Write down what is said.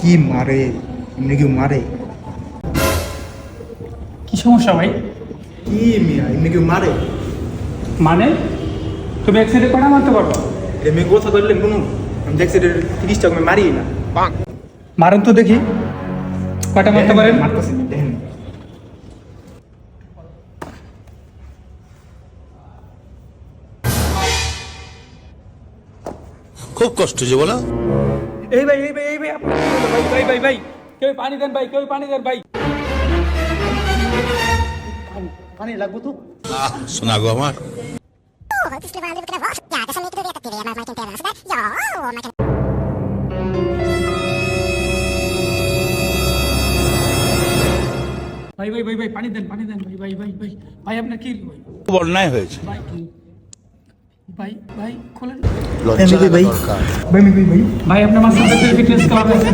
কি মারে, এমনি কেউ মারে? কি সমস্যা ভাই? কি মিয়া, এমনি কেউ মারে? মানে তুমি এক সাইডে কটা মারতে পারবো? এটা মেয়ে কথা বললেন কোনো? আমি দেখছি 30টা আমি মারি না। মারেন তো দেখি কটা মারতে পারেন। মারতেছি দেখেন। খুব কষ্ট যে বলো। এই ভাই এই ভাই এই ভাই আপনার কি হলো ভাই? ভাই ভাই ভাই কেউ পানি দেন ভাই, কেউ পানি দেন ভাই। পানি লাগবো তো? শোনা গো আমার। ভাই ভাই ভাই ভাই পানি দেন ভাই ভাই ভাই ভাই ভাই আপনার কি হলো ভাই? খুব অন্যায় হয়েছে। ভাই ভাই ভাই খোলেন লজ্জা লাগা ভাই। দরকার। ভাই ভাই ভাই ভাই আপনার মাস্টার ফিটনেস ক্লাব আছে।